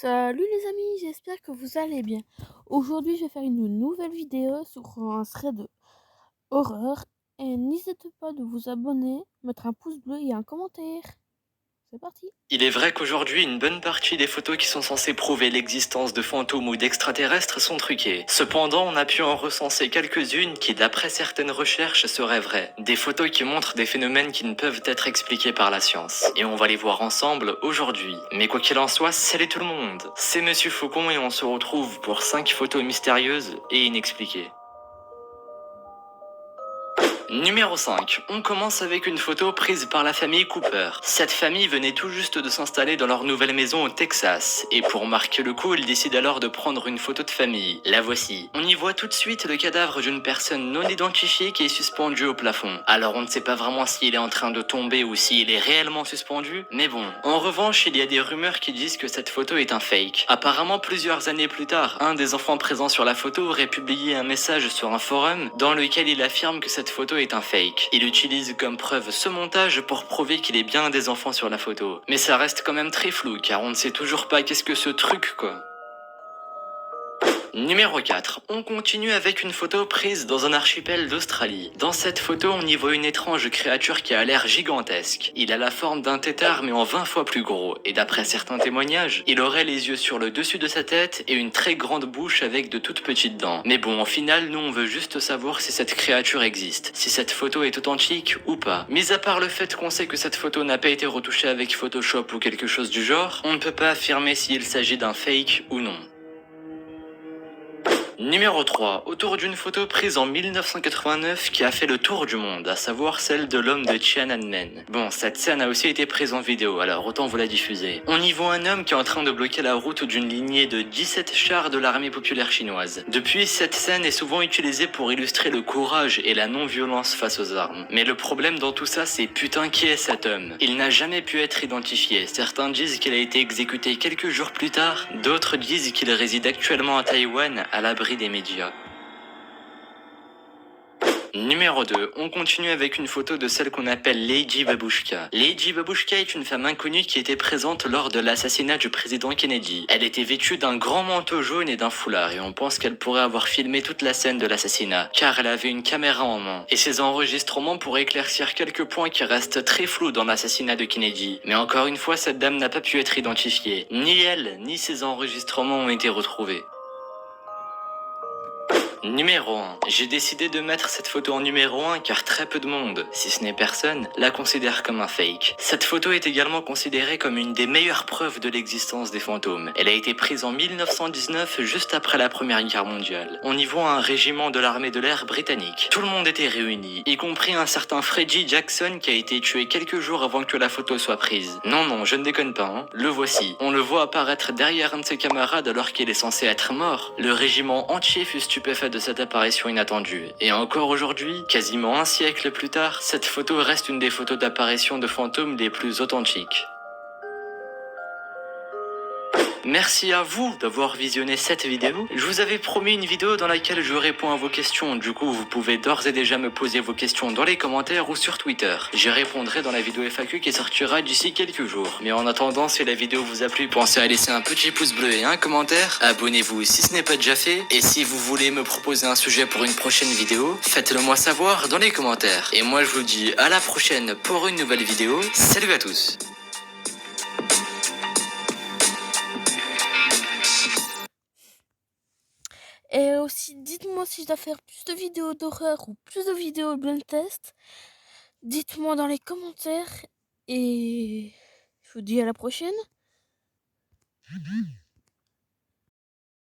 Salut les amis, j'espère que vous allez bien. Aujourd'hui, je vais faire une nouvelle vidéo sur un thread horreur. Et n'hésitez pas de vous abonner, mettre un pouce bleu et un commentaire. C'est parti. Il est vrai qu'aujourd'hui, une bonne partie des photos qui sont censées prouver l'existence de fantômes ou d'extraterrestres sont truquées. Cependant, on a pu en recenser quelques-unes qui, d'après certaines recherches, seraient vraies. Des photos qui montrent des phénomènes qui ne peuvent être expliqués par la science. Et on va les voir ensemble aujourd'hui. Mais quoi qu'il en soit, salut tout le monde. C'est Monsieur Faucon et on se retrouve pour 5 photos mystérieuses et inexpliquées. Numéro 5. On commence avec une photo prise par la famille Cooper. Cette famille venait tout juste de s'installer dans leur nouvelle maison au Texas, et pour marquer le coup, ils décident alors de prendre une photo de famille. La voici. On y voit tout de suite le cadavre d'une personne non identifiée qui est suspendue au plafond. Alors on ne sait pas vraiment s'il est en train de tomber ou s'il est réellement suspendu, mais bon. En revanche, il y a des rumeurs qui disent que cette photo est un fake. Apparemment, plusieurs années plus tard, un des enfants présents sur la photo aurait publié un message sur un forum dans lequel il affirme que cette photo est un fake. Il utilise comme preuve ce montage pour prouver qu'il est bien des enfants sur la photo. Mais ça reste quand même très flou car on ne sait toujours pas qu'est-ce que ce truc quoi. Numéro 4. On continue avec une photo prise dans un archipel d'Australie. Dans cette photo, on y voit une étrange créature qui a l'air gigantesque. Il a la forme d'un tétard mais en 20 fois plus gros. Et d'après certains témoignages, il aurait les yeux sur le dessus de sa tête et une très grande bouche avec de toutes petites dents. Mais bon, au final, nous on veut juste savoir si cette créature existe. Si cette photo est authentique ou pas. Mis à part le fait qu'on sait que cette photo n'a pas été retouchée avec Photoshop ou quelque chose du genre, on ne peut pas affirmer s'il s'agit d'un fake ou non. Numéro 3. Autour d'une photo prise en 1989 qui a fait le tour du monde, à savoir celle de l'homme de Tiananmen. Bon, cette scène a aussi été prise en vidéo, alors autant vous la diffuser. On y voit un homme qui est en train de bloquer la route d'une lignée de 17 chars de l'armée populaire chinoise. Depuis, cette scène est souvent utilisée pour illustrer le courage et la non-violence face aux armes. Mais le problème dans tout ça, c'est putain qui est cet homme? Il n'a jamais pu être identifié. Certains disent qu'il a été exécuté quelques jours plus tard, d'autres disent qu'il réside actuellement à Taïwan, à l'abri des médias. Numéro 2, on continue avec une photo de celle qu'on appelle Lady Babushka. Lady Babushka est une femme inconnue qui était présente lors de l'assassinat du président Kennedy. Elle était vêtue d'un grand manteau jaune et d'un foulard et on pense qu'elle pourrait avoir filmé toute la scène de l'assassinat, car elle avait une caméra en main. Et ces enregistrements pourraient éclaircir quelques points qui restent très flous dans l'assassinat de Kennedy. Mais encore une fois, cette dame n'a pas pu être identifiée. Ni elle, ni ses enregistrements ont été retrouvés. Numéro 1. J'ai décidé de mettre cette photo en numéro 1 car très peu de monde, si ce n'est personne, la considère comme un fake. Cette photo est également considérée comme une des meilleures preuves de l'existence des fantômes. Elle a été prise en 1919, juste après la Première Guerre mondiale. On y voit un régiment de l'armée de l'air britannique. Tout le monde était réuni, y compris un certain Freddie Jackson qui a été tué quelques jours avant que la photo soit prise. Non, je ne déconne pas, hein. Le voici. On le voit apparaître derrière un de ses camarades alors qu'il est censé être mort. Le régiment entier fut stupéfait de cette apparition inattendue. Et encore aujourd'hui, quasiment un siècle plus tard, cette photo reste une des photos d'apparition de fantômes les plus authentiques. Merci à vous d'avoir visionné cette vidéo. Je vous avais promis une vidéo dans laquelle je réponds à vos questions. Du coup, vous pouvez d'ores et déjà me poser vos questions dans les commentaires ou sur Twitter. J'y répondrai dans la vidéo FAQ qui sortira d'ici quelques jours. Mais en attendant, si la vidéo vous a plu, pensez à laisser un petit pouce bleu et un commentaire. Abonnez-vous si ce n'est pas déjà fait. Et si vous voulez me proposer un sujet pour une prochaine vidéo, faites-le moi savoir dans les commentaires. Et moi, je vous dis à la prochaine pour une nouvelle vidéo. Salut à tous! Et aussi, dites-moi si je dois faire plus de vidéos d'horreur ou plus de vidéos blind test. Dites-moi dans les commentaires. Et je vous dis à la prochaine.